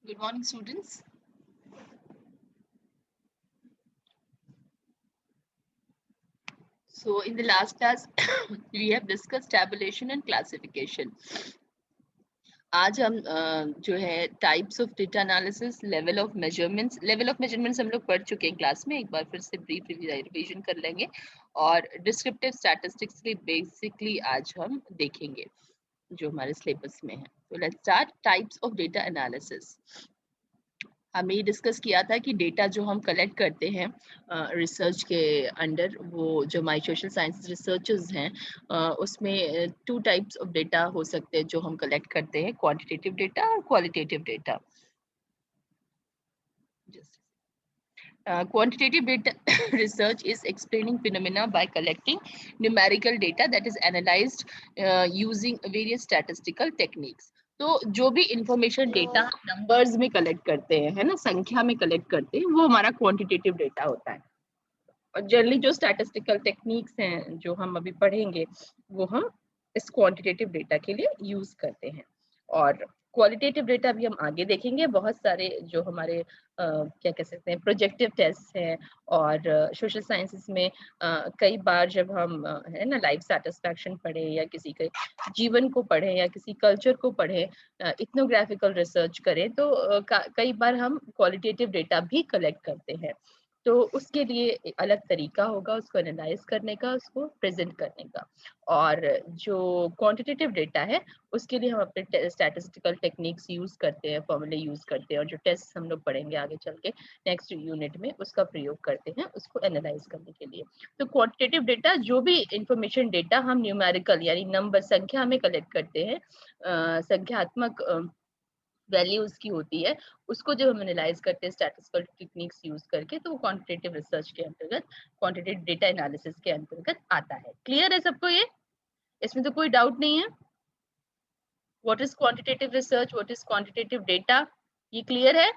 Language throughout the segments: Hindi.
Good morning, students. So in the last class, we have discussed tabulation and classification. आज हम जो है types of data analysis, level of measurements हम लोग पढ़ चुके हैं क्लास में. एक बार फिर से ब्रीफ रिवीजन कर लेंगे और डिस्क्रिप्टिव स्टैटिस्टिक्स भी बेसिकली आज हम देखेंगे जो हमारे सिलेबस में है. तो let's start. Types of data analysis. हमने ये डिस्कस किया था कि डेटा जो हम कलेक्ट करते हैं रिसर्च के अंडर, वो जो माई सोशल साइंस रिसर्चर्स हैं, उसमें 2 टाइप्स ऑफ डेटा हो सकते हैं जो हम कलेक्ट करते हैं, क्वांटिटेटिव डेटा और qualitative data. Quantitative data research is explaining phenomena by collecting numerical data that is analyzed using various statistical techniques. तो जो भी इंफॉर्मेशन डेटा नंबर्स में कलेक्ट करते हैं, है ना, संख्या में कलेक्ट करते हैं, वो हमारा क्वांटिटेटिव डेटा होता है. और जनरली जो स्टैटिस्टिकल टेक्निक्स हैं जो हम अभी पढ़ेंगे, वो हम इस क्वांटिटेटिव डेटा के लिए यूज करते हैं. और क्वालिटेटिव डेटा भी हम आगे देखेंगे. बहुत सारे जो हमारे क्या कह सकते हैं प्रोजेक्टिव टेस्ट हैं, और सोशल साइंसेस में कई बार जब हम है ना लाइफ सेटिस्फैक्शन पढ़े या किसी के जीवन को पढ़े या किसी कल्चर को पढ़े, इथनोग्राफिकल रिसर्च करें, तो कई बार हम क्वालिटेटिव डेटा भी कलेक्ट करते हैं. तो उसके लिए अलग तरीका होगा उसको एनालाइज करने का, उसको प्रेजेंट करने का. और जो क्वांटिटेटिव डेटा है उसके लिए हम अपने स्टैटिस्टिकल टेक्निक्स यूज करते हैं, फॉर्मूले यूज करते हैं, और जो टेस्ट हम लोग पढ़ेंगे आगे चल के नेक्स्ट यूनिट में, उसका प्रयोग करते हैं उसको एनालाइज करने के लिए. तो क्वांटिटेटिव डेटा, जो भी इंफॉर्मेशन डेटा हम न्यूमेरिकल यानी नंबर संख्या में कलेक्ट करते हैं, संख्यात्मक वैल्यू उसकी होती है, उसको जब हम एनालाइज करते हैं स्टैटिस्टिकल टेक्निक्स यूज करके, तो वो क्वांटिटेटिव रिसर्च के अंतर्गत, क्वांटिटेटिव डेटा एनालिसिस के अंतर्गत आता है. क्लियर है सबको ये? इसमें तो कोई डाउट नहीं है. What is quantitative research, what is quantitative data, ये क्लियर है?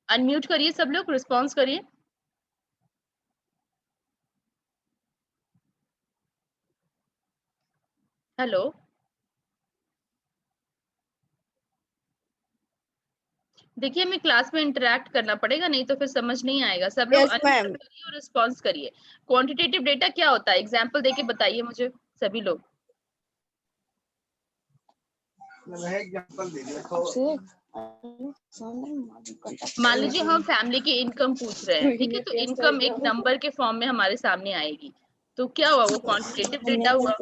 अनम्यूट करिए सब लोग, रिस्पॉन्स करिए. हेलो, देखिए हमें क्लास में इंटरेक्ट करना पड़ेगा, नहीं तो फिर समझ नहीं आएगा. सब लोग अनम्यूट करिए और रिस्पॉन्स करिए. क्वांटिटेटिव डेटा क्या होता है, एग्जांपल देके बताइए मुझे सभी लोग. मान लीजिए हम फैमिली की इनकम पूछ रहे हैं, ठीक है, तो इनकम एक नंबर के फॉर्म में हमारे सामने आएगी, तो क्या हुआ, वो क्वांटिटेटिव डेटा हुआ.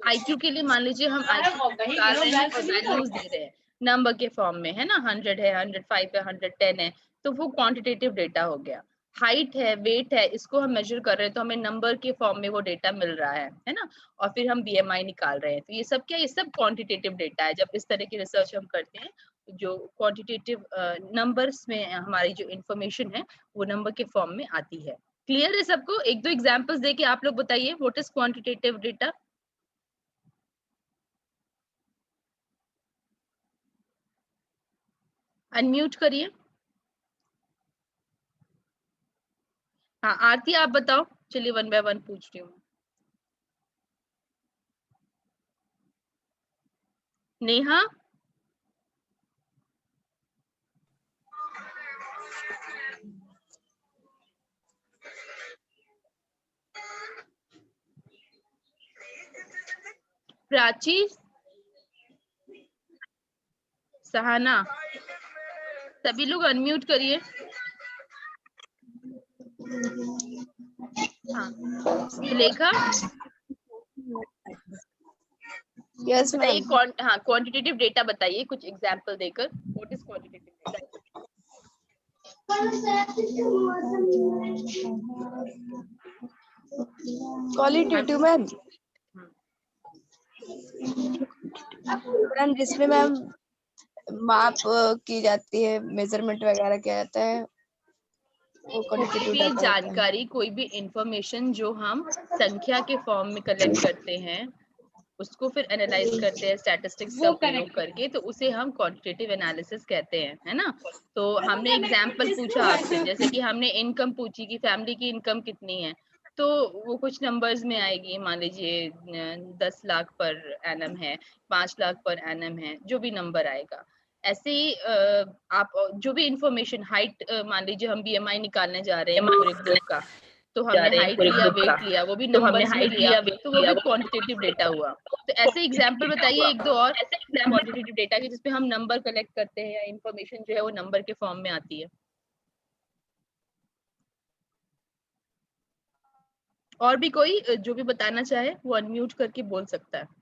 आईक्यू के लिए मान लीजिए हम आईक्यू निकाल रहे हैं और वैल्यूज दे रहे हैं नंबर के फॉर्म में, है ना, 100 है, 105 है, 110 है, तो वो क्वांटिटेटिव डेटा हो गया. हाइट है, वेट है, इसको हम मेजर कर रहे हैं, तो हमें नंबर के फॉर्म में वो डेटा मिल रहा है ना, और फिर हम बीएमआई निकाल रहे हैं, तो ये सब क्या, ये सब क्वांटिटेटिव डेटा है. जब इस तरह की रिसर्च हम करते हैं, जो क्वांटिटेटिव नंबर्स में हमारी जो इंफॉर्मेशन है वो नंबर के फॉर्म में आती है. क्लियर है सबको? एक दो एग्जांपल्स देके आप लोग बताइए what is quantitative data. Unmute करिए. हाँ आरती आप बताओ. चलिए वन बाय वन पूछ रही हूँ. नेहा, प्राची, सहाना, सभी लोग अनम्यूट करिए. हाँ सुलेखा. यस बताइए. हाँ क्वांटिटेटिव डेटा बताइए कुछ एग्जांपल देकर. What is quantitative data? Qualitative ma'am, जिसमें मैम माप की जाती है, मेजरमेंट वगैरह किया जाता है, वो क्वालिटेटिव कोई भी जानकारी, कोई भी इंफॉर्मेशन जो हम संख्या के फॉर्म में कलेक्ट करते हैं, उसको फिर एनालाइज करते हैं स्टैटिस्टिक्स का प्रयोग करके, तो उसे हम क्वांटिटेटिव एनालिसिस कहते हैं, है ना. तो हमने एग्जांपल पूछा आपसे, जैसे कि हमने इनकम पूछी कि फैमिली की इनकम कितनी है, तो वो कुछ नंबर्स में आएगी, मान लीजिए 10 लाख पर एनम है, 5 लाख पर एनम है, जो भी नंबर आएगा। ऐसे ही आप जो भी इंफॉर्मेशन हाइट, मान लीजिए हम बीएमआई निकालने जा रहे हैं पूरे ग्रुप का, तो हमने हाइट लिया, वेट लिया, वो भी नंबर्स में लिया, तो वो भी क्वांटिटेटिव डेटा हुआ। तो ऐसे एग्जांपल बताइए एक दो और क्वांटिटेटिव डेटा के जिसमें हम नंबर कलेक्ट करते हैं या इंफॉर्मेशन जो है वो नंबर के फॉर्म में आती है। और भी कोई जो भी बताना चाहे वो अनम्यूट करके बोल सकता है।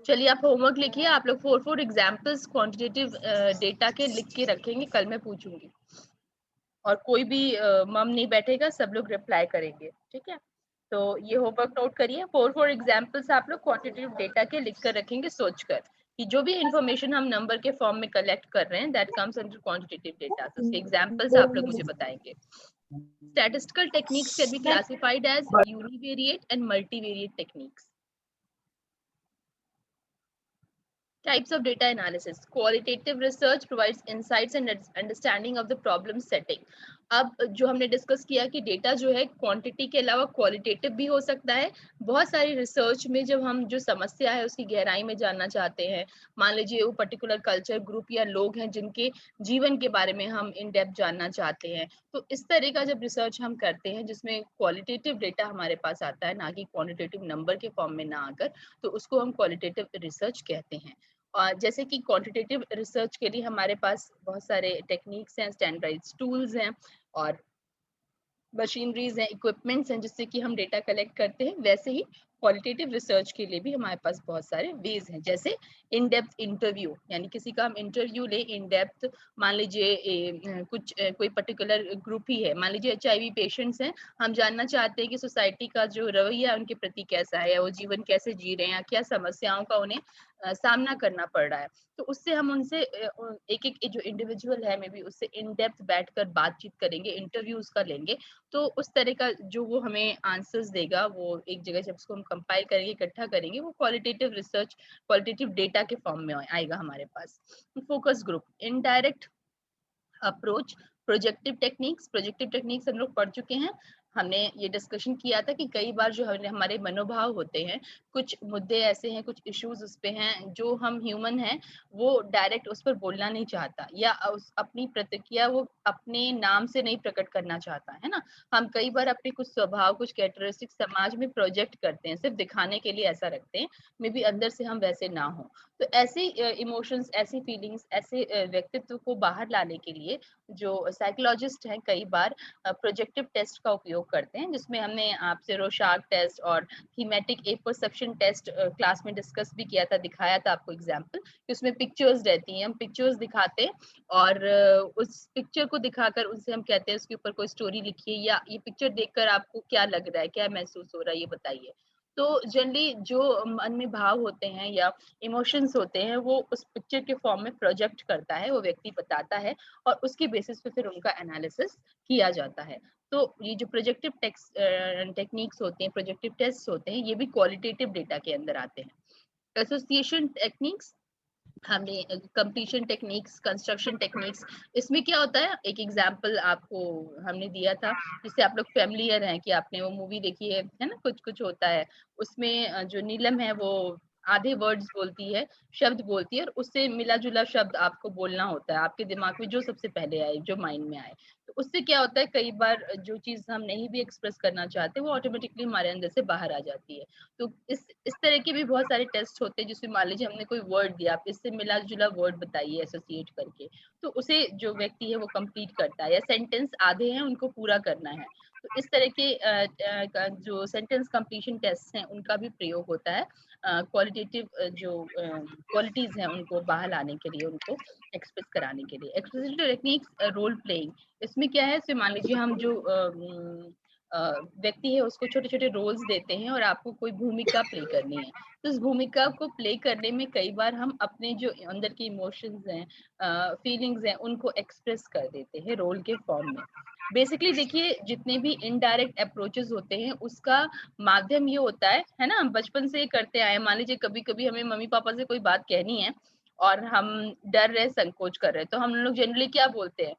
चलिए आप होमवर्क लिखिए, आप लोग 4 एग्जांपल्स क्वांटिटेटिव डेटा के लिख के रखेंगे, कल मैं पूछूंगी। और कोई भी मम नहीं बैठेगा, सब लोग रिप्लाई करेंगे, ठीक है। तो ये होमवर्क नोट करिए, 4 एग्जांपल्स आप लोग क्वांटिटेटिव डेटा के लिख कर रखेंगे सोचकर कि जो भी इंफॉर्मेशन हम नंबर के फॉर्म में कलेक्ट कर रहे हैं that comes under quantitative data. तो उसके एग्जांपल्स आप लोग मुझे बताएंगे। Statistical techniques can be classified as univariate and multivariate techniques. Types of data analysis. Qualitative research provides insights and understanding of the problem setting. अब जो हमने डिस्कस किया कि डेटा जो है क्वांटिटी के अलावा क्वालिटेटिव भी हो सकता है। बहुत सारी रिसर्च में जब हम जो समस्या है उसकी गहराई में जानना चाहते हैं, मान लीजिए वो पर्टिकुलर कल्चर ग्रुप या लोग हैं जिनके जीवन के बारे में हम इन डेप्थ जानना चाहते हैं, तो इस तरह का जब रिसर्च हम करते हैं जिसमें क्वालिटेटिव डेटा हमारे पास आता है, ना कि क्वांटिटेटिव नंबर के फॉर्म में ना आकर, तो उसको हम क्वालिटेटिव रिसर्च कहते हैं। और जैसे कि क्वांटिटेटिव रिसर्च के लिए हमारे पास बहुत सारे टेक्निक्स हैं, स्टैंडर्डाइज्ड टूल्स हैं और मशीनरीज हैं, इक्विपमेंट्स हैं जिससे कि हम डेटा कलेक्ट करते हैं। वैसे ही क्वालिटेटिव रिसर्च के लिए भी हमारे पास बहुत सारे वेज हैं, जैसे इन डेप्थ इंटरव्यू, यानी किसी का हम इंटरव्यू ले इन डेप्थ। मान लीजिए कोई पर्टिकुलर ग्रुप ही है, मान लीजिए HIV पेशेंट्स हैं, हम जानना चाहते हैं कि सोसाइटी का जो रवैया है उनके प्रति कैसा है, या वो जीवन कैसे जी रहे हैं, या क्या समस्याओं का उन्हें सामना करना पड़ रहा है। तो उससे हम उनसे एक एक जो इंडिविजुअल है मे बी उससे इन डेप्थ बैठकर बातचीत करेंगे, इंटरव्यूज का लेंगे। तो उस तरह का जो वो हमें आंसर्स देगा, वो एक जगह जब उसको हम कंपाइल करेंगे, इकट्ठा करेंगे, वो क्वालिटेटिव रिसर्च, क्वालिटेटिव डेटा के फॉर्म में आएगा हमारे पास। Focus group, indirect approach, projective techniques हम लोग पढ़ चुके हैं। हमने ये डिस्कशन किया था कि कई बार जो हमारे मनोभाव होते हैं, कुछ मुद्दे ऐसे हैं, कुछ इश्यूज उस पे हैं जो हम ह्यूमन हैं वो डायरेक्ट उस पर बोलना नहीं चाहता, या अपनी प्रतिक्रिया वो अपने नाम से नहीं प्रकट करना चाहता, है ना। हम कई बार अपने कुछ स्वभाव, कुछ कैरेक्टरिस्टिक समाज में प्रोजेक्ट करते हैं, सिर्फ दिखाने के लिए ऐसा रखते हैं, मे बी अंदर से हम वैसे ना हो। तो ऐसे इमोशंस, ऐसी फीलिंग्स, ऐसे व्यक्तित्व को बाहर लाने के लिए जो साइकोलॉजिस्ट हैं कई बार प्रोजेक्टिव टेस्ट का उपयोग करते हैं, जिसमें हमने आपसे रोशार्क टेस्ट और थीमेटिक ए परसेप्शन टेस्ट क्लास में डिस्कस भी किया था, दिखाया था आपको एग्जांपल, कि उसमें पिक्चर्स रहती हैं, हम पिक्चर्स दिखाते हैं और उस पिक्चर को दिखाकर उनसे हम कहते हैं उसके ऊपर कोई स्टोरी लिखिए, या ये पिक्चर देखकर आपको क्या लग रहा है, क्या महसूस हो रहा है, ये बताइए। तो जनरली जो मन में भाव होते हैं या इमोशंस होते हैं वो उस पिक्चर के फॉर्म में प्रोजेक्ट करता है, वो व्यक्ति बताता है और उसके बेसिस पे फिर उनका एनालिसिस किया जाता है। तो ये जो प्रोजेक्टिव टेक्निक्स होते हैं, प्रोजेक्टिव टेस्ट होते हैं, ये भी क्वालिटेटिव डेटा के अंदर आते हैं। एसोसिएशन टेक्निक्स, हमने कंप्लीशन टेक्निक्स, कंस्ट्रक्शन टेक्निक्स, इसमें क्या होता है, एक एग्जांपल आपको हमने दिया था जिससे आप लोग फेमिलियर हैं कि आपने वो मूवी देखी है ना, कुछ कुछ होता है उसमें जो नीलम है वो आधे वर्ड्स बोलती है, शब्द बोलती है, और उससे मिला जुला शब्द आपको बोलना होता है, आपके दिमाग में जो सबसे पहले आए, जो माइंड में आए। तो उससे क्या होता है, कई बार जो चीज हम नहीं भी एक्सप्रेस करना चाहते वो ऑटोमेटिकली हमारे अंदर से बाहर आ जाती है। तो इस तरह के भी बहुत सारे टेस्ट होते हैं, जिसमें मान लीजिए हमने कोई वर्ड दिया, आप इससे मिला जुला वर्ड बताइए एसोसिएट करके, तो उसे जो व्यक्ति है वो कंप्लीट करता है, या सेंटेंस आधे हैं उनको पूरा करना है। तो इस तरह के जो सेंटेंस कंप्लीशन टेस्ट हैं उनका भी प्रयोग होता है क्वालिटेटिव जो क्वालिटीज हैं उनको बाहर लाने के लिए, उनको एक्सप्रेस कराने के लिए। एक्सप्रेसिव टेक्निक्स, रोल प्लेइंग, इसमें क्या है, इसमें मान लीजिए हम जो व्यक्ति है उसको छोटे छोटे रोल्स देते हैं और आपको कोई भूमिका प्ले करनी है, तो इस भूमिका को प्ले करने में कई बार हम अपने जो अंदर के इमोशंस हैं, फीलिंग्स हैं, उनको एक्सप्रेस कर देते हैं रोल के फॉर्म में। बेसिकली देखिए, जितने भी इनडायरेक्ट अप्रोचेस होते हैं उसका माध्यम ये होता है ना, हम बचपन से ये करते आए, मान लीजिए कभी कभी हमें मम्मी पापा से कोई बात कहनी है और हम डर रहे, संकोच कर रहे हैं, तो हम लोग जनरली क्या बोलते हैं,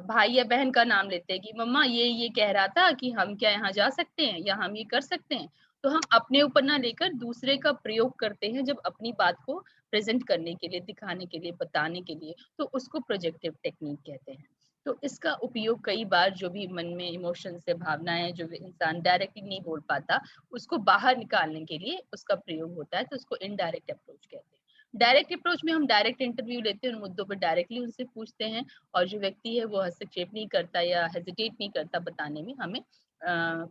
भाई या बहन का नाम लेते हैं कि मम्मा ये कह रहा था कि हम क्या यहाँ जा सकते हैं या हम ये कर सकते हैं। तो हम अपने ऊपर ना लेकर दूसरे का प्रयोग करते हैं जब अपनी बात को प्रेजेंट करने के लिए, दिखाने के लिए, बताने के लिए, तो उसको प्रोजेक्टिव टेक्निक कहते हैं। तो इसका उपयोग कई बार जो भी मन में इमोशन से भावनाएं जो इंसान डायरेक्टली नहीं बोल पाता, उसको बाहर निकालने के लिए उसका प्रयोग होता है, तो उसको इनडायरेक्ट अप्रोच कहते हैं। डायरेक्ट अप्रोच में हम डायरेक्ट इंटरव्यू लेते हैं, उन मुद्दों पर डायरेक्टली उनसे पूछते हैं, और जो व्यक्ति है वो हस्तक्षेप नहीं करता या हेजिटेट नहीं करता बताने में, हमें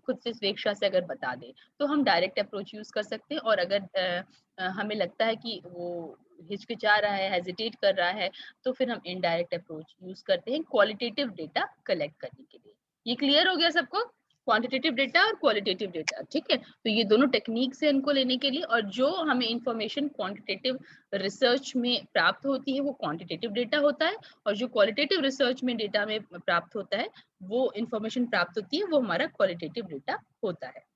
खुद से स्वेच्छा से अगर बता दे तो हम डायरेक्ट अप्रोच यूज कर सकते हैं। और अगर हमें लगता है कि वो हिचकिचा रहा है, हेजिटेट कर रहा है, तो फिर हम इनडायरेक्ट अप्रोच यूज करते हैं क्वालिटेटिव डेटा कलेक्ट करने के लिए। ये क्लियर हो गया सबको? क्वांटिटेटिव डेटा और क्वालिटेटिव डेटा, ठीक है। तो ये दोनों टेक्निक्स है इनको लेने के लिए, और जो हमें इंफॉर्मेशन क्वांटिटेटिव रिसर्च में प्राप्त होती है वो क्वांटिटेटिव डेटा होता है, और जो क्वालिटेटिव रिसर्च में डेटा में प्राप्त होता है, वो इंफॉर्मेशन प्राप्त होती है, वो हमारा क्वालिटेटिव डेटा होता है।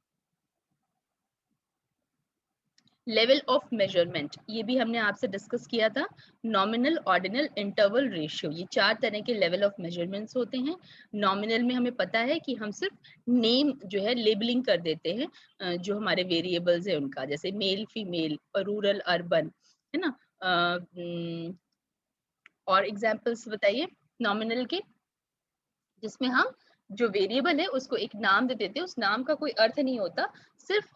लेवल ऑफ मेजरमेंट, ये भी हमने आपसे डिस्कस किया था। नॉमिनल, ऑर्डिनल, इंटरवल, रेशियो, ये 4 तरह के लेवल ऑफ मेजरमेंट्स होते हैं। नॉमिनल में हमें पता है कि हम सिर्फ नेम जो है लेबलिंग कर देते हैं जो हमारे वेरिएबल्स है उनका, जैसे मेल फीमेल और रूरल अर्बन, है ना। और एग्जांपल्स बताइए नॉमिनल के, जिसमें हम जो वेरिएबल है उसको एक नाम दे देते हैं, उस नाम का कोई अर्थ नहीं होता, सिर्फ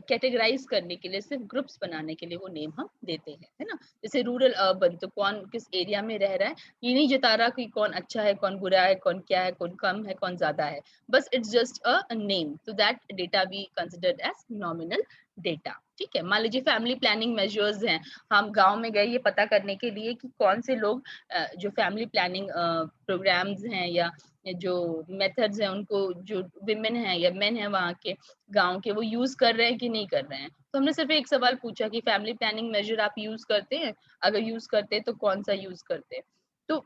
कैटेगराइज करने के लिए, सिर्फ ग्रुप्स बनाने के लिए वो नेम हम देते हैं, है ना। जैसे रूरल अर्बन, तो कौन किस एरिया में रह रहा है, ये नहीं जता रहा कि कौन अच्छा है, कौन बुरा है, कौन क्या है, कौन कम है, कौन ज्यादा है, बस इट्स जस्ट अ नेम। तो that data we considered as nominal data, ठीक है। मान लीजिए फैमिली प्लानिंग मेजर्स हैं, हम गांव में गए ये पता करने के लिए कि कौन से लोग जो फैमिली प्लानिंग प्रोग्राम्स हैं या जो मेथड्स हैं उनको, जो विमेन है या मेन है वहाँ के गांव के, वो यूज कर रहे हैं कि नहीं कर रहे हैं। तो हमने सिर्फ एक सवाल पूछा कि फैमिली प्लानिंग मेजर आप यूज करते हैं, अगर यूज करते हैं तो कौन सा यूज करते हैं। तो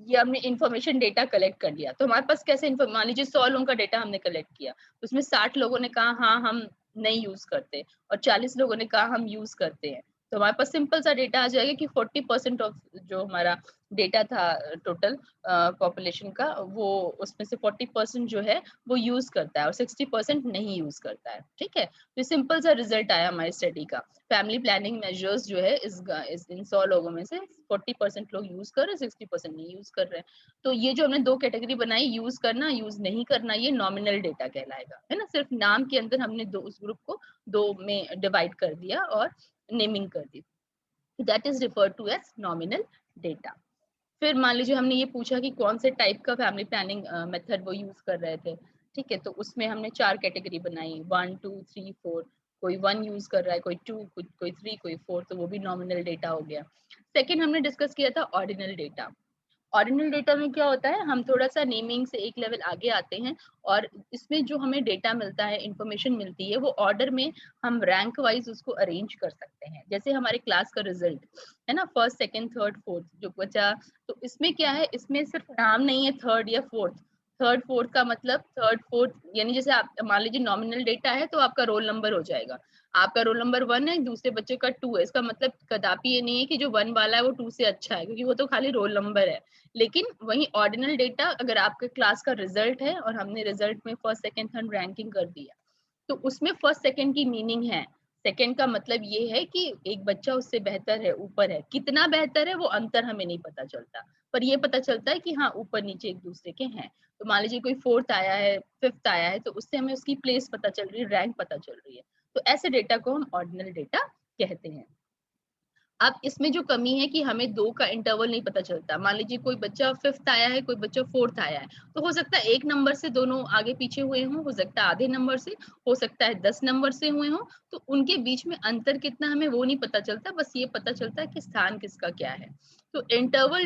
ये हमने इंफॉर्मेशन डेटा कलेक्ट कर लिया। तो हमारे पास कैसे, मान लीजिए 100 लोगों का डेटा हमने कलेक्ट किया, उसमें 60 लोगों ने कहा हाँ हम नहीं यूज करते, और 40 लोगों ने कहा हम यूज करते हैं। तो हमारे पास सिंपल सा डेटा आ जाएगा कि 40% ऑफ जो हमारा डेटा था टोटल पॉपुलेशन का, वो उसमें से 40% जो है वो यूज करता है और 60% नहीं यूज करता है, ठीक है। तो सिंपल सा रिजल्ट आया हमारी स्टडी का। फैमिली प्लानिंग मेजर्स जो है इस इन 100 लोगों में से 40% लोग यूज कर रहे हैं, 60% नहीं यूज कर रहे हैं। तो ये जो हमने 2 कैटेगरी बनाई, यूज करना, यूज नहीं करना, ये नॉमिनल डेटा कहलाएगा, है ना। सिर्फ नाम के अंदर हमने उस ग्रुप को 2 में डिवाइड कर दिया और नेमिंग कर दी, that is referred to as nominal data. फिर मान लीजिए हमने ये पूछा कि कौन से टाइप का फैमिली प्लानिंग मेथड वो यूज कर रहे थे, ठीक है। तो उसमें हमने 4 कैटेगरी बनाई, 1 2 3 4। कोई 1 यूज कर रहा है, कोई 2, कोई 3, कोई 4, तो वो भी नॉमिनल डेटा हो गया। सेकेंड हमने डिस्कस किया था ऑर्डिनल डेटा। ऑर्डिनल डेटा में क्या होता है, हम थोड़ा सा नेमिंग से एक लेवल आगे आते हैं, और इसमें जो हमें डेटा मिलता है, इंफॉर्मेशन मिलती है, वो ऑर्डर में हम रैंक वाइज उसको अरेंज कर सकते हैं। जैसे हमारे क्लास का रिजल्ट है ना, फर्स्ट सेकंड थर्ड फोर्थ जो बचा, तो इसमें क्या है, इसमें सिर्फ नाम नहीं है थर्ड या फोर्थ। थर्ड फोर्थ का मतलब थर्ड फोर्थ, यानी जैसे आप मान लीजिए नॉमिनल डेटा है तो आपका रोल नंबर हो जाएगा, आपका रोल नंबर 1 है, दूसरे बच्चे का 2 है, इसका मतलब कदापि ये नहीं है कि जो 1 वाला है वो 2 से अच्छा है, क्योंकि वो तो खाली रोल नंबर है। लेकिन वही ऑर्डिनल डेटा, अगर आपके क्लास का रिजल्ट है और हमने रिजल्ट में फर्स्ट सेकंड थर्ड रैंकिंग कर दिया, तो उसमें फर्स्ट सेकंड की मीनिंग है, सेकंड का मतलब ये है कि एक बच्चा उससे बेहतर है, ऊपर है। कितना बेहतर है वो अंतर हमें नहीं पता चलता, पर ये पता चलता है कि हाँ ऊपर नीचे एक दूसरे के हैं। तो मान लीजिए कोई फोर्थ आया है, फिफ्थ आया है, तो उससे हमें उसकी प्लेस पता चल रही है, रैंक पता चल रही है। तो ऐसे डेटा को हम ऑर्डिनल डेटा कहते हैं। अब इसमें जो कमी है कि हमें 2 का इंटरवल नहीं पता चलता। मान लीजिए कोई बच्चा फिफ्थ आया है, कोई बच्चा फोर्थ आया है, तो हो सकता है 1 नंबर से दोनों आगे पीछे हुए हों, हो सकता है आधे नंबर से, हो सकता है 10 नंबर से हुए हों। तो उनके बीच में अंतर कितना हमें वो नहीं पता चलता, बस ये पता चलता है कि स्थान किसका क्या है। तो इंटरवल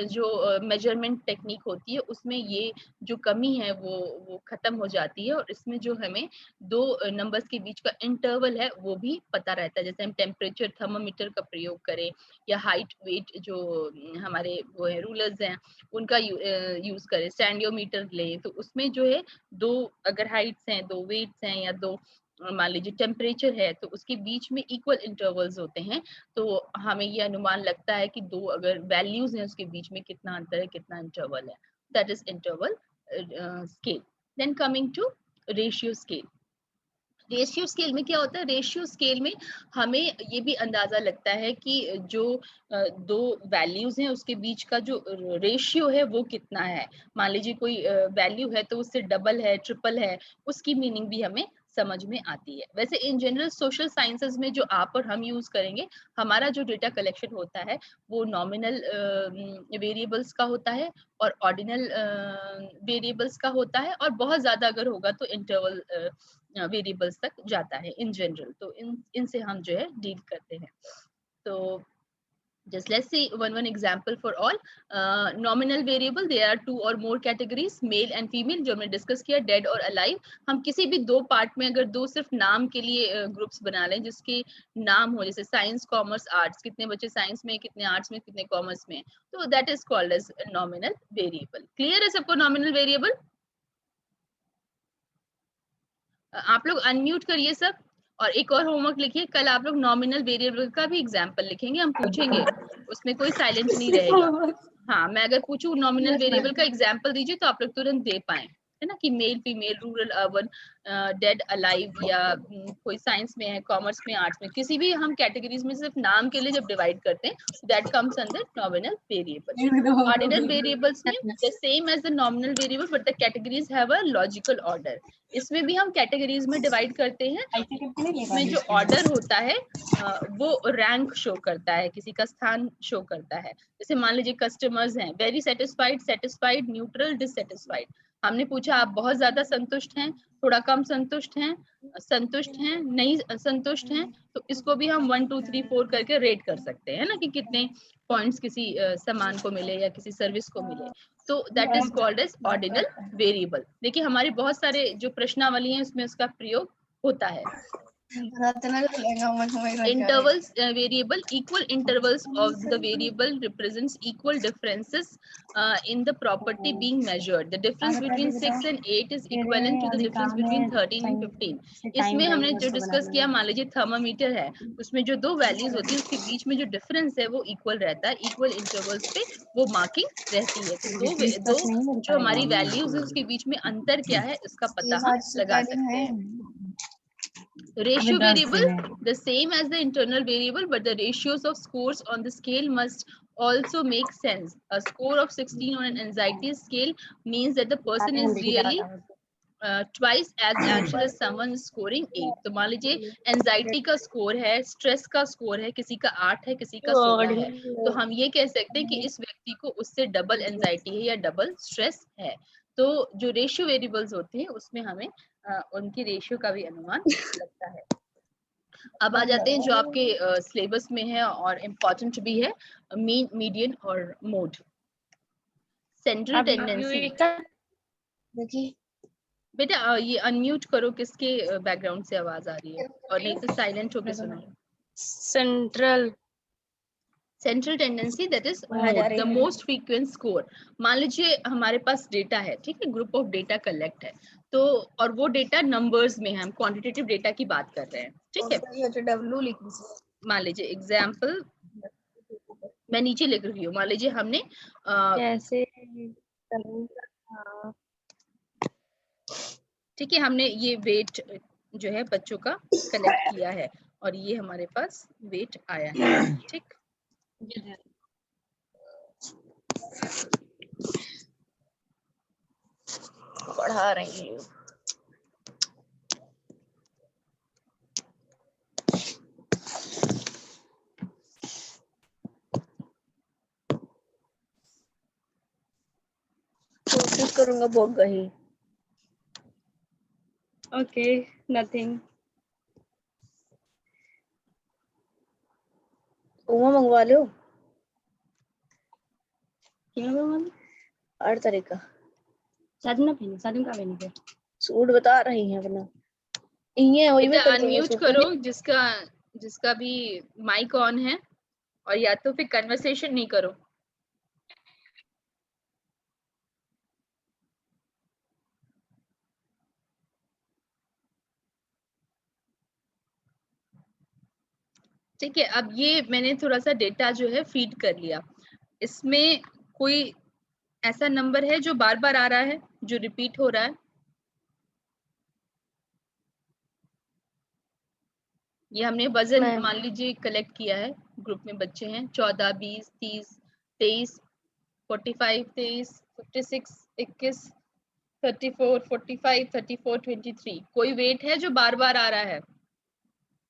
जो मेजरमेंट टेक्निक होती है, उसमें ये जो कमी है वो खत्म हो जाती है, और इसमें जो हमें 2 नंबर्स के बीच का इंटरवल है वो भी पता रहता है। जैसे हम टेम्परेचर थर्मामीटर का प्रयोग करें, या हाइट वेट जो हमारे वो है रूलर्स हैं उनका यूज करें, स्टैंडियोमीटर लें, तो उसमें जो है 2 अगर हाइट्स हैं, 2 वेट्स हैं, या 2 मान लीजिए टेम्परेचर है तो उसके बीच में इक्वल इंटरवल्स होते हैं, तो हमें ये अनुमान लगता है कि दो अगर वैल्यूज हैं उसके बीच में कितना अंतर है, कितना इंटरवल है, that is interval scale. Then coming to ratio scale. Ratio scale में क्या होता है, रेशियो स्केल में हमें ये भी अंदाजा लगता है कि जो दो वैल्यूज हैं उसके बीच का जो रेशियो है वो कितना है। मान लीजिए कोई वैल्यू है तो उससे डबल है, ट्रिपल है, उसकी मीनिंग भी हमें समझ में आती है। वैसे इन जनरल सोशल साइंसेज में जो आप और हम यूज करेंगे, हमारा जो डेटा कलेक्शन होता है वो नॉमिनल वेरिएबल्स का होता है और ऑर्डिनल वेरिएबल्स का होता है, और बहुत ज्यादा अगर होगा तो इंटरवल वेरिएबल्स तक जाता है इन जनरल। तो इनसे हम जो है डील करते हैं। तो just let's see one example for all. Nominal variable, there are two or more categories, male and female, जो हमने डिस्कस किया, dead और alive। हम किसी भी दो पार्ट में अगर दो सिर्फ नाम के लिए ग्रुप्स बना लें जिसके नाम हो, जैसे साइंस, कॉमर्स, आर्ट्स, कितने बच्चे साइंस में, कितने आर्ट्स में, कितने कॉमर्स में, तो that is called as nominal variable. Clear है सबको नॉमिनल वेरिएबल? आप लोग अनम्यूट करिए सब, और एक और होमवर्क लिखिए, कल आप लोग नॉमिनल वेरिएबल का भी एग्जांपल लिखेंगे, हम पूछेंगे, उसमें कोई साइलेंट नहीं रहेगा। हाँ, मैं अगर पूछूं नॉमिनल वेरिएबल का एग्जांपल दीजिए तो आप लोग तुरंत दे पाए, है ना, कि male, female, rural, urban, dead, alive, या कोई साइंस में है, कॉमर्स में, आर्ट्स में, किसी भी हम कैटेगरीज में सिर्फ नाम के लिए जब डिवाइड करते हैं, that comes under nominal variable. Ordinal variables में the same as the nominal variable but the categories have a logical order. इसमें भी हम कैटेगरीज में डिवाइड करते हैं, इसमें जो ऑर्डर होता है वो रैंक शो करता है, किसी का स्थान शो करता है। जैसे मान लीजिए कस्टमर्स हैं, very satisfied, satisfied, neutral, dissatisfied. हमने पूछा आप बहुत ज्यादा संतुष्ट हैं, थोड़ा कम संतुष्ट हैं, संतुष्ट हैं, नहीं संतुष्ट हैं, तो इसको भी हम 1 2 3 4 करके रेट कर सकते हैं ना, कि कितने पॉइंट्स किसी सामान को मिले या किसी सर्विस को मिले। तो that is called as ordinal variable. देखिए हमारे बहुत सारे जो प्रश्नावली हैं उसमें उसका प्रयोग होता है। Intervals variable, equal intervals of the variable represents equal differences in the property being measured. The difference between 6 and 8 is equivalent to the difference between 13 and 15. इसमें हमने जो डिस्कस किया, मान लीजिए थर्मामीटर है, उसमें जो दो वैल्यूज होती है उसके बीच में जो डिफरेंस है वो इक्वल रहता है, इक्वल इंटरवल्स पे वो मार्किंग रहती है। तो दो जो हमारी वैल्यूज है उसके बीच में अंतर क्या है इसका पता हम लगा सकते हैं। Ratio variable, the same as the internal variable, but the ratios of scores on the scale must also make sense. A score of 16 on an anxiety scale means that the person is really twice as anxious as someone scoring 8. तो मान लीजिए एंजाइटी का स्कोर है, स्ट्रेस का स्कोर है, किसी का 8 है, किसी का 16 है, तो हम ये कह सकते हैं कि इस व्यक्ति को उससे डबल एंजाइटी है या डबल स्ट्रेस है। तो जो रेशियो वेरिएबल्स होते हैं उसमें हमें उनकी रेशियो का भी अनुमान लगता है। अब आ जाते हैं जो आपके सिलेबस में है और इम्पोर्टेंट भी है, मीन, मीडियन और मोड। सेंट्रल टेंडेंसी, देखिए बेटा ये अनम्यूट करो, किसके बैकग्राउंड से आवाज आ रही है, और नहीं तो साइलेंट होके सुनो। Central tendency that is the most frequent score. मान लीजिए हमारे पास डेटा है, ठीक है, ग्रुप ऑफ डेटा कलेक्ट है, तो और वो डेटा नंबर्स में है, हम क्वांटिटेटिव डेटा की बात कर रहे हैं, ठीक है। डब्ल्यू लिख मान लीजिए एग्जाम्पल मैं नीचे लिख रही हूँ, मान लीजिए हमने कैसे ठीक है, हमने ये वेट जो है बच्चों का कलेक्ट किया है और ये हमारे पास वेट आया है, ठीक। पढ़ा रही हूँ। कोशिश करूंगा बहुत गही। Okay, nothing. उमा मंगवा लो। क्या मंगवा लो? 8 तारीख का। शादी ना पहनी, शादी का पहनी क्या? सूट बता रही हैं अपना। ये वही में अनम्यूट करो जिसका भी माइक ऑन है, और या तो फिर कन्वर्सेशन नहीं करो। ठीक है, अब ये मैंने थोड़ा सा डेटा जो है फीड कर लिया, इसमें कोई ऐसा नंबर है जो बार बार आ रहा है, जो रिपीट हो रहा है? ये हमने वजन मान लीजिए कलेक्ट किया है, ग्रुप में बच्चे हैं 14, 20, 30, 23, 45, 23, 56, 21, 34, 45, 34, 23, कोई वेट है जो बार बार आ रहा है?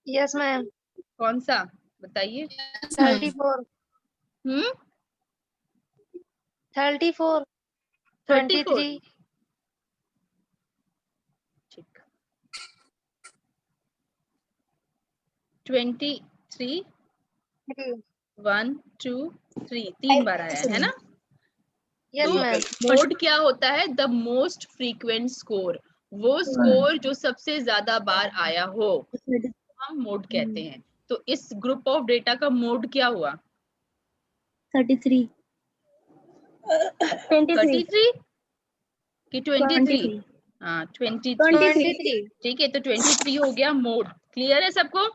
Yes ma'am. कौन सा बताइए? 34। 34, 23। ठीक, 23, 1, 2, 3, 3 बार आया है ना? Yes ma'am. मोड क्या होता है? द मोस्ट फ्रीक्वेंट स्कोर, वो स्कोर जो सबसे ज्यादा बार आया हो हम मोड कहते हैं। तो इस ग्रुप ऑफ डेटा का मोड क्या हुआ? 33 कि 23? हाँ 23। ठीक है, तो 23 हो गया मोड। क्लियर है सबको?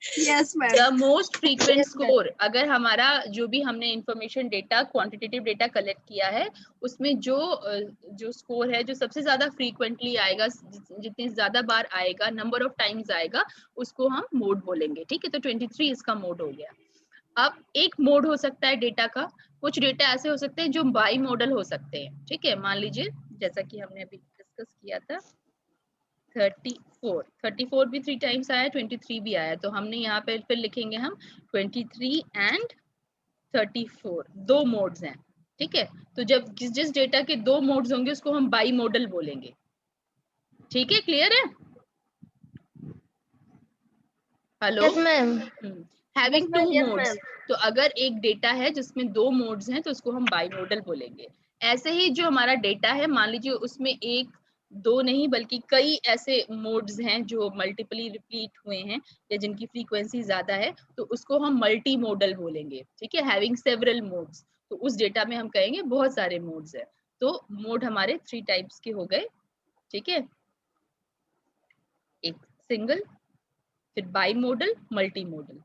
Yes ma'am. The most frequent score, अगर हमारा जो भी हमने information data, quantitative data collect किया है, उसमें जो स्कोर है, जो सबसे ज्यादा फ्रीक्वेंटली आएगा, जितनी ज्यादा बार आएगा, नंबर ऑफ टाइम्स आएगा, उसको हम मोड बोलेंगे। ठीक है, तो 23 इसका मोड हो गया। अब एक मोड हो सकता है डेटा का, कुछ डेटा ऐसे हो सकते हैं जो बाई मॉडल हो सकते हैं। ठीक है, मान लीजिए जैसा कि हमने अभी डिस्कस किया था 34 भी 3 टाइम्स आया, 23 भी आया, तो हमने यहाँ पे फिर लिखेंगे हम 23 एंड 34, दो मोड्स हैं। ठीक है, तो जब जिस डेटा के दो मोड्स होंगे उसको हम बाई मॉडल बोलेंगे। ठीक है, क्लियर है? Hello? Yes ma'am. Having two modes, तो अगर एक डेटा है जिसमें दो मोड्स हैं तो उसको हम बाई मॉडल बोलेंगे। ऐसे ही जो हमारा डेटा है, मान लीजिए उसमें एक दो नहीं बल्कि कई ऐसे मोड्स हैं जो मल्टीपली रिपीट हुए हैं या जिनकी फ्रीक्वेंसी ज्यादा है, तो उसको हम मल्टी मॉडल बोलेंगे। ठीक है, हैविंग सेवरल मोड्स, तो उस डेटा में हम कहेंगे बहुत सारे मोड्स है। तो मोड हमारे 3 टाइप्स के हो गए। ठीक है, एक सिंगल, फिर बाई मॉडल, मल्टी मॉडल।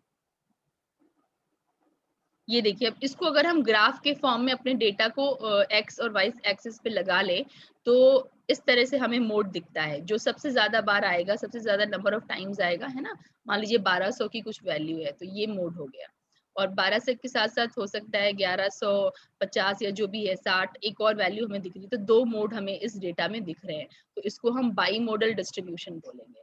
ये देखिए, अब इसको अगर हम ग्राफ के फॉर्म में अपने डेटा को एक्स और वाई एक्सिस पे लगा ले, तो इस तरह से हमें मोड दिखता है। जो सबसे ज्यादा बार आएगा, सबसे ज्यादा नंबर ऑफ टाइम्स आएगा, है ना, मान लीजिए 1200 की कुछ वैल्यू है, तो ये मोड हो गया। और 1200 के साथ साथ हो सकता है 1150 या जो भी है 60, एक और वैल्यू हमें दिख रही है, तो दो मोड हमें इस डेटा में दिख रहे हैं, तो इसको हम बाई मॉडल डिस्ट्रीब्यूशन बोलेंगे।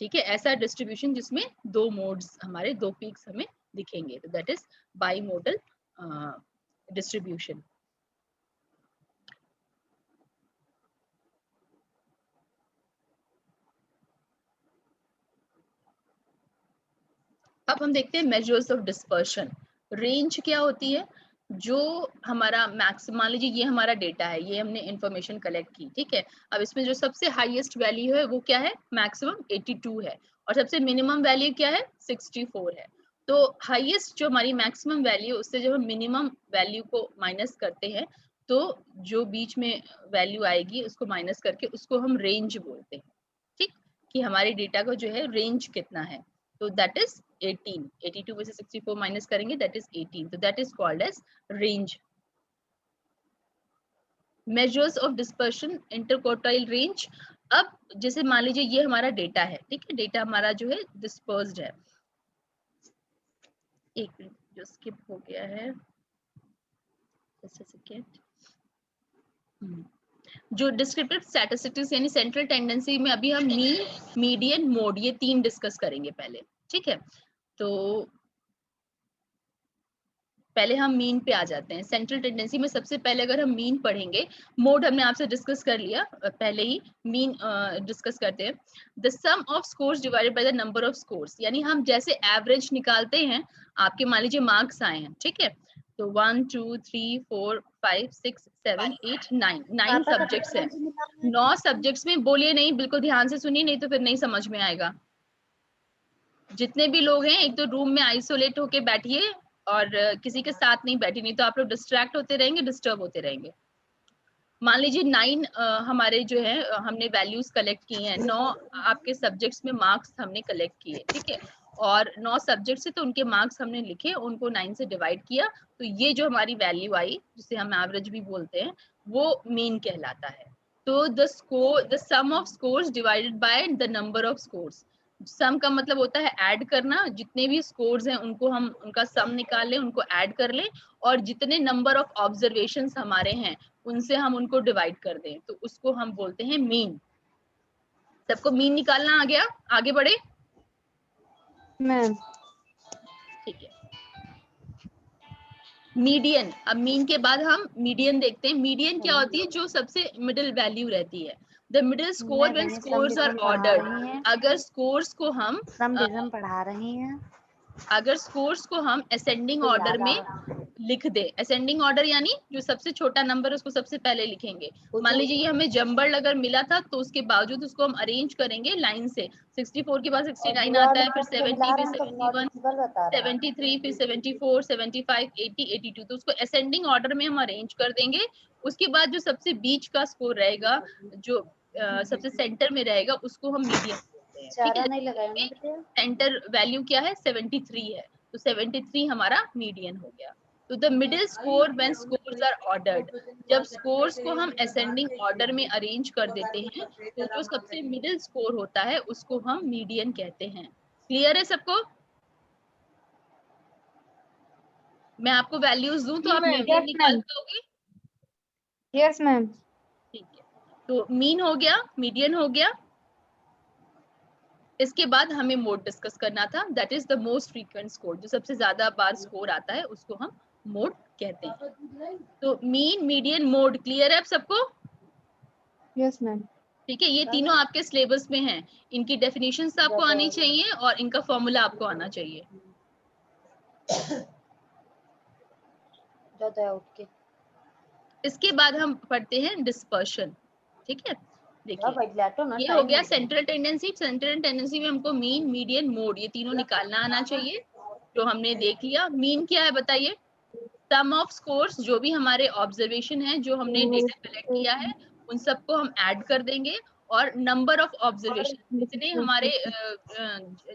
ठीक है, ऐसा डिस्ट्रीब्यूशन जिसमें दो मोड्स, हमारे दो पीक्स हमें दिखेंगे, तो that is by model distribution. अब हम देखते हैं मेजर्स ऑफ डिस्पर्शन। रेंज क्या होती है? जो हमारा मैक्सिमम, मान लीजिए ये हमारा डेटा है, ये हमने इंफॉर्मेशन कलेक्ट की। ठीक है, अब इसमें जो सबसे हाईएस्ट वैल्यू है वो क्या है? मैक्सिमम 82 है, और सबसे मिनिमम वैल्यू क्या है? 64 है। तो हाईएस्ट जो हमारी मैक्सिमम वैल्यू, उससे जब हम मिनिमम वैल्यू को माइनस करते हैं, तो जो बीच में वैल्यू आएगी उसको माइनस करके उसको हम रेंज बोलते हैं। ठीक, कि हमारे डेटा का जो है रेंज कितना है, तो दैट इज 18। 82 में से 64 माइनस करेंगे, दैट इज 18, तो that is called as range. Measures of dispersion, interquartile range. अब जैसे मान लीजिए ये हमारा डेटा है, ठीक है, डेटा हमारा जो है डिस्पर्स्ड है। एक मिनट, जो स्किप हो गया है, जस्ट अ सेकेंड। जो डिस्क्रिप्टिव स्टैटिस्टिक्स यानी सेंट्रल टेंडेंसी में अभी हम मीन, मीडियन, मोड, ये तीन डिस्कस करेंगे पहले। ठीक है, तो पहले हम मीन पे आ जाते हैं। सेंट्रल टेंडेंसी में सबसे पहले अगर हम मीन पढ़ेंगे, मोड हमने आपसे डिस्कस कर लिया पहले ही, मीन डिस्कस करते हैं। The sum of scores divided by the number of scores, यानी हम जैसे एवरेज निकालते हैं, आपके मान लीजिए मार्क्स आए हैं, ठीक है, तो 1 2 3 4 5 6 7 8 9 9 सब्जेक्ट्स हैं। 9 सब्जेक्ट्स में बोलिए नहीं, बिल्कुल ध्यान से सुनिए, नहीं तो फिर नहीं समझ में आएगा। जितने भी लोग हैं, एक तो रूम में आइसोलेट होके बैठिए और किसी के साथ नहीं बैठी, नहीं तो आप लोग डिस्ट्रैक्ट होते रहेंगे, डिस्टर्ब होते रहेंगे। मान लीजिए 9 हमारे जो है हमने वैल्यूज कलेक्ट की हैं, 9 आपके सब्जेक्ट्स में मार्क्स हमने कलेक्ट किए। ठीक है, और 9 सब्जेक्ट से, तो उनके मार्क्स हमने लिखे, उनको 9 से डिवाइड किया, तो ये जो हमारी वैल्यू आई जिसे हम एवरेज भी बोलते हैं वो मीन कहलाता है। तो the sum of scores divided by the number of scores. Sum का मतलब होता है ऐड करना, जितने भी स्कोर्स हैं उनको हम उनका सम निकाल लें, उनको ऐड कर लें, और जितने नंबर ऑफ ऑब्जर्वेशंस हमारे हैं उनसे हम उनको डिवाइड कर दें, तो उसको हम बोलते हैं मीन। सबको मीन निकालना आ गया? आगे बढ़े मैम। ठीक है। मीडियन, अब मीन के बाद हम मीडियन देखते हैं। मीडियन क्या होती है? जो सबसे मिडिल वैल्यू रहती है। The middle score when scores are ordered. अगर स्कोर्स को हम पढ़ा रही हैं, अगर स्कोर्स को हम असेंडिंग ऑर्डर में लिख दे, असेंडिंग ऑर्डर यानी जो सबसे छोटा नंबर है उसको सबसे पहले लिखेंगे। मान लीजिए ये हमें जंबल अगर मिला था तो उसके बावजूद उसको हम अरेंज करेंगे लाइन से। 64 के बाद 69 आता है, फिर 70, फिर 71, 73, फिर 74, 75, 80, 82, तो उसको असेंडिंग ऑर्डर में हम अरेंज कर देंगे। उसके बाद जो सबसे बीच का स्कोर रहेगा, जो सबसे सेंटर में रहेगा, उसको हम मीडियन बोलते हैं। ठीक है, नहीं लगाया सेंटर वैल्यू क्या है? 73 है, तो 73 हमारा मीडियन हो गया। तो the middle score when scores are ordered, जब स्कोर्स को हम असेंडिंग ऑर्डर में अरेंज कर देते हैं तो जो सबसे मिडिल स्कोर होता है उसको हम मीडियन कहते हैं। क्लियर है सबको? मैं आपको वैल्यूज दूं तो आप मीडियन निकाल पाओगे? Yes ma'am. ठीक है, तो मीन हो गया, मीडियन हो गया। इसके बाद हमें मोड डिस्कस करना था, that is the most frequent score. जो सबसे ज्यादा बार स्कोर आता है उसको हम मोड कहते हैं। तो मीन, मीडियन, मोड क्लियर है अब सबको? Yes ma'am. ठीक है, ये तीनों आपके सिलेबस में हैं। इनकी डेफिनेशंस आपको आनी चाहिए और इनका फॉर्मूला आपको आना चाहिए। इसके बाद हम पढ़ते हैं डिस्पर्शन। ठीक है, देखिए ये हो गया सेंट्रल टेंडेंसी। सेंट्रल टेंडेंसी में हमको मीन, मीडियन, मोड ये तीनों निकालना आना चाहिए, जो हमने देख लिया। मीन क्या है बताइए? सम ऑफ स्कोर्स, जो भी हमारे ऑब्जर्वेशन है, जो हमने डेटा कलेक्ट किया है, उन सबको हम ऐड कर देंगे, और नंबर ऑफ ऑब्जर्वेशन, जितने हमारे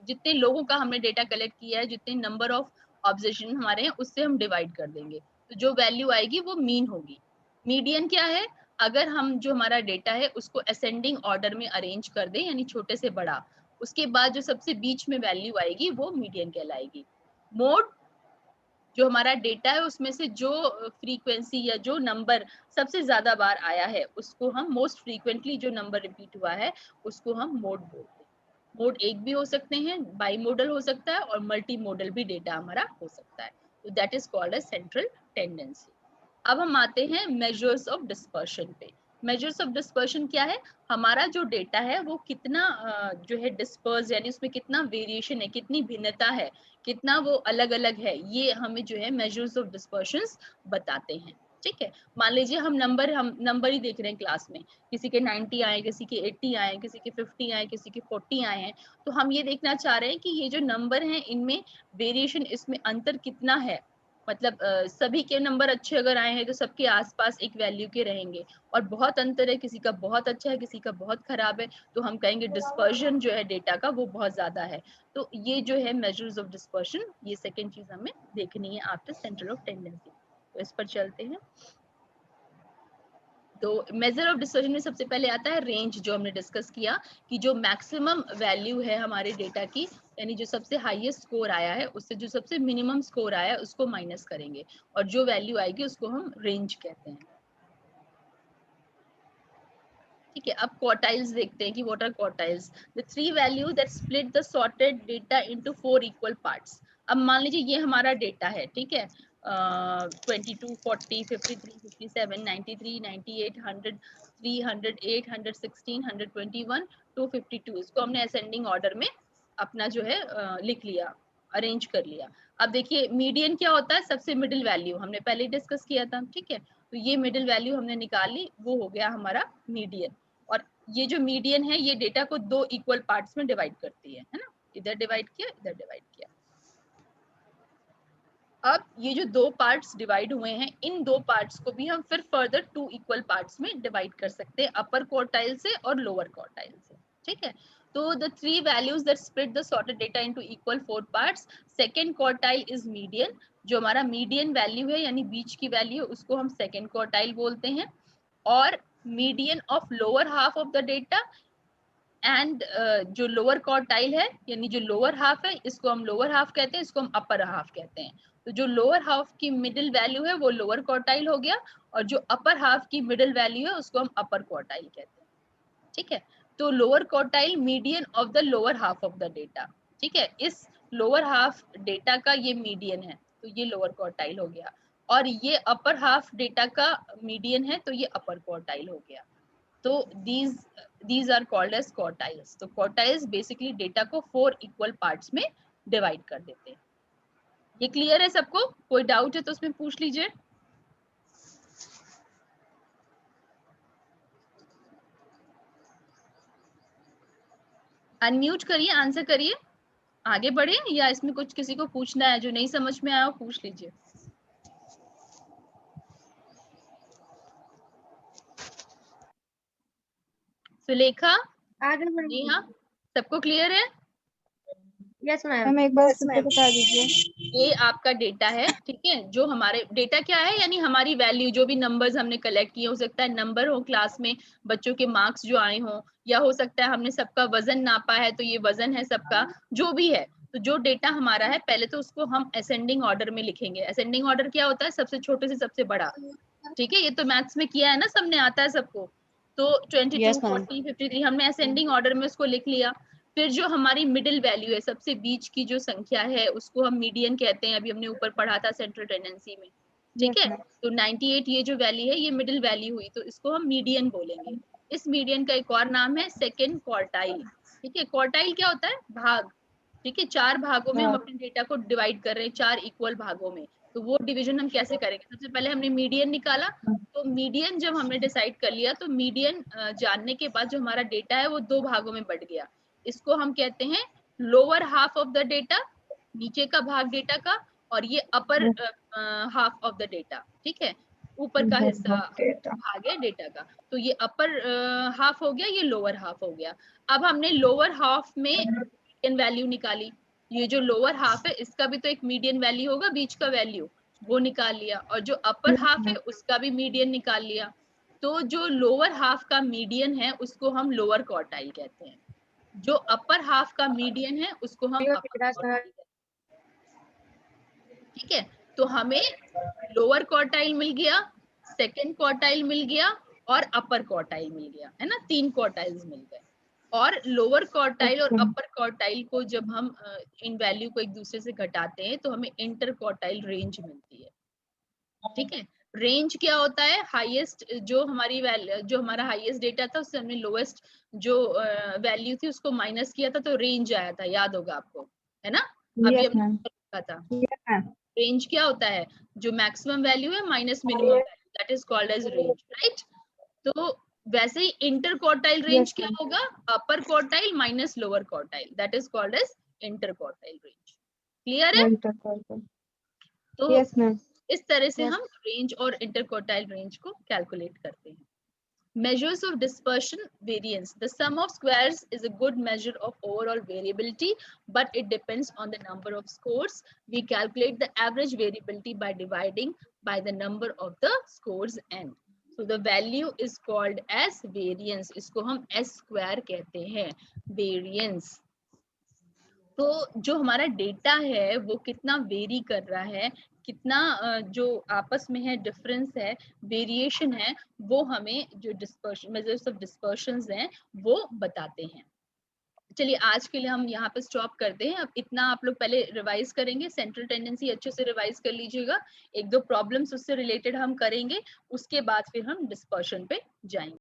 जितने लोगों का हमने डेटा कलेक्ट किया है, जितने नंबर ऑफ ऑब्जर्वेशन हमारे हैं, उससे हम डिवाइड कर देंगे, तो जो वैल्यू आएगी वो मीन होगी। मीडियन क्या है? अगर हम जो हमारा डेटा है उसको असेंडिंग ऑर्डर में अरेंज कर दें, यानी छोटे से बड़ा, उसके बाद जो सबसे बीच में वैल्यू आएगी वो मीडियन कहलाएगी। मोड, जो हमारा डेटा है उसमें से जो फ्रीक्वेंसी या जो नंबर सबसे ज्यादा बार आया है उसको हम, मोस्ट फ्रीक्वेंटली जो नंबर रिपीट हुआ है उसको हम मोड बोलते हैं। मोड एक भी हो सकते हैं, बाई मोडल हो सकता है, और मल्टी मोडल भी डेटा हमारा हो सकता है। तो that is called as central tendency. अब हम आते हैं मेजर्स ऑफ डिस्पर्शन पे। मेजर्स ऑफ डिस्पर्शन क्या है? हमारा जो डेटा है वो कितना जो है डिस्पर्स, यानी उसमें कितना वेरिएशन है, कितनी भिन्नता है, कितना वो अलग अलग है, ये हमें जो है मेजर्स ऑफ डिस्पर्शन बताते हैं। ठीक है, मान लीजिए हम नंबर ही देख रहे हैं क्लास में, किसी के 90 आए, किसी के 80 आए, किसी के 50 आए, किसी के 40 आए हैं, तो हम ये देखना चाह रहे हैं कि ये जो नंबर हैं इनमें वेरिएशन, इसमें अंतर कितना है। मतलब सभी के नंबर अच्छे अगर आए हैं तो सबके आसपास एक वैल्यू के रहेंगे, और बहुत अंतर है, किसी का बहुत अच्छा है, किसी का बहुत खराब है, तो हम कहेंगे डिस्पर्शन जो है डेटा का वो बहुत ज्यादा है। तो ये जो है मेजर्स ऑफ डिस्पर्शन, ये सेकेंड चीज हमें देखनी है आफ्टर सेंटर ऑफ टेंडेंसी। तो इस पर चलते हैं। तो मेजर ऑफ डिस्पर्शन में सबसे पहले आता है रेंज, जो हमने डिस्कस किया कि जो मैक्सिमम वैल्यू है हमारे डेटा की, यानी जो सबसे हाईएस्ट स्कोर आया है उससे जो सबसे मिनिमम स्कोर आया है उसको माइनस करेंगे, और जो वैल्यू आएगी उसको हम रेंज कहते हैं। ठीक है, अब क्वार्टाइल्स देखते हैं कि what are quartiles. The three value that split the sorted data into 4 equal parts. अब मान लीजिए ये हमारा डेटा है, ठीक है, 22, 40, 53, 57, 93, 98, 100, 300, 800, 16, 121, 252, इसको हमने असेंडिंग ऑर्डर में अपना जो है लिख लिया, अरेंज कर लिया। अब देखिए मीडियन क्या होता है? सबसे मिडिल वैल्यू, हमने पहले डिस्कस किया था। ठीक है, तो ये मिडिल वैल्यू हमने निकाल ली, वो हो गया हमारा मीडियन। और ये जो मीडियन है ये डेटा को 2 इक्वल पार्ट्स में डिवाइड करती है ना, इधर डिवाइड किया, इधर डिवाइड किया। अब ये जो 2 पार्ट्स डिवाइड हुए हैं, इन 2 पार्ट्स को भी हम फिर फर्दर 2 इक्वल पार्ट्स में डिवाइड कर सकते हैं, अपर क्वार्टाइल से और लोअर क्वार्टाइल से। ठीक है। तो the 3 values that split the sorted data into equal 4 parts. Second quartile is median. जो हमारा मीडियन वैल्यू है यानी बीच की वैल्यू, उसको हम सेकेंड क्वार्टाइल बोलते हैं. और median of lower half of the data and जो लोअर क्वार्टाइल है यानी जो लोअर हाफ है, इसको हम लोअर हाफ कहते हैं, इसको हम अपर हाफ कहते हैं. तो जो लोअर हाफ की मिडिल वैल्यू है वो लोअर क्वार्टाइल हो गया, और जो अपर हाफ की मिडिल वैल्यू है उसको हम अपर क्वार्टाइल कहते हैं. ठीक है. तो lower quartile median of the lower half of the data. ठीक है. इस लोअर हाफ डेटा का ये मीडियन है, तो ये लोअर क्वार्टाइल हो गया. और ये अपर हाफ डेटा का मीडियन है, तो ये अपर क्वार्टाइल हो गया. तो these are called as quartiles. तो quartiles बेसिकली डेटा को 4 इक्वल पार्ट्स में डिवाइड कर देते हैं. ये क्लियर है सबको? कोई डाउट है तो उसमें पूछ लीजिए. अनम्यूट करिए, आंसर करिए, आगे बढ़े, या इसमें कुछ किसी को पूछना है जो नहीं समझ में आया पूछ लीजिए. सुलेखा, आगे नेहा, सबको क्लियर है? Yes ma'am. एक बार फिर से बता दीजिए. ये आपका डेटा है. ठीक है. जो हमारे डेटा क्या है, यानी हमारी वैल्यू, जो भी नंबर्स हमने कलेक्ट किए, हो सकता है नंबर हो क्लास में, बच्चों के मार्क्स जो आए हों, या हो सकता है हमने सबका वजन नापा है तो ये वजन है सबका, जो भी है. तो जो डेटा हमारा है, पहले तो उसको हम असेंडिंग ऑर्डर में लिखेंगे. असेंडिंग ऑर्डर क्या होता है? सबसे छोटे से सबसे बड़ा. ठीक है. ये तो मैथ्स में किया है ना, सबने आता है सबको. तो 22, 40, 53 हमने असेंडिंग ऑर्डर में उसको लिख लिया. फिर जो हमारी मिडिल वैल्यू है, सबसे बीच की जो संख्या है, उसको हम मीडियन कहते हैं. अभी हमने ऊपर पढ़ा था सेंट्रल टेंडेंसी में. ठीक है. तो 98 ये जो वैल्यू है, ये मिडिल वैल्यू हुई, तो इसको हम मीडियन बोलेंगे. इस मीडियन का एक और नाम है सेकेंड क्वार्टाइल. ठीक है. क्वार्टाइल क्या होता है? भाग. ठीक है. 4 भागों में हम अपने डेटा को डिवाइड कर रहे हैं, 4 इक्वल भागों में. तो वो डिवीजन हम कैसे करेंगे? सबसे पहले हमने मीडियन निकाला. तो मीडियन जब हमने डिसाइड कर लिया, तो मीडियन जानने के बाद जो हमारा डेटा है वो 2 भागों में बढ़ गया. इसको हम कहते हैं lower half of the data, नीचे का भाग डेटा का, और ये upper half of the data. ठीक है. ऊपर का हिस्सा भाग है डेटा का. तो ये अपर हाफ हो गया, ये लोअर हाफ हो गया. अब हमने लोअर हाफ में मीडियन वैल्यू निकाली. ये जो लोअर हाफ है, इसका भी तो एक मीडियन वैल्यू होगा, बीच का वैल्यू, वो निकाल लिया. और जो अपर हाफ है उसका भी मीडियन निकाल लिया. तो जो लोअर हाफ का मीडियन है उसको हम लोअर क्वार्टाइल कहते हैं. जो अपर हाफ का मीडियन है उसको हम अपर क्वार्टाइल कहते हैं. ठीक है. तो हमें लोअर क्वार्टाइल मिल गया, सेकंड क्वार्टाइल मिल गया, और अपर क्वार्टाइल मिल गया, है ना. 3 क्वार्टाइल्स मिल गए. और लोअर क्वार्टाइल और अपर क्वार्टाइल को जब हम इन वैल्यू को एक दूसरे से घटाते हैं, तो हमें इंटर क्वार्टाइल रेंज मिलती है. ठीक है. रेंज क्या होता है? हाईएस्ट जो हमारी वैल्यू, जो हमारा हाईएस्ट डेटा था, उससे हमने लोएस्ट जो वैल्यू थी उसको माइनस किया था, तो रेंज आया था. याद होगा आपको, है ना. अभी हमने लिखा था. रेंज क्या होता है? जो मैक्सिमम वैल्यू है minus minimum value, that is called as range, right. तो वैसे ही इंटर क्वार्टाइल रेंज क्या होगा? Upper quartile minus lower quartile, that is called as interquartile range. Clear है? तो इस तरह से हम रेंज और इंटर क्वार्टाइल रेंज को कैलकुलेट करते हैं. Measures of dispersion variance. The sum of squares is a good measure of overall variability, but it depends on the number of scores. We calculate the average variability by dividing by the number of the scores n. So the value is called as variance. इसको हम s square कहते हैं, variance. तो जो हमारा डेटा है वो कितना वेरी कर रहा है, कितना जो आपस में है डिफरेंस है, वेरिएशन है, वो हमें जो डिस्पर्शन, मेजर्स ऑफ डिस्पर्शंस हैं, वो बताते हैं. चलिए आज के लिए हम यहाँ पे स्टॉप करते हैं. अब इतना आप लोग पहले रिवाइज करेंगे. सेंट्रल टेंडेंसी अच्छे से रिवाइज कर लीजिएगा. 1-2 प्रॉब्लम्स उससे रिलेटेड हम करेंगे, उसके बाद फिर हम डिस्पर्शन पे जाएंगे.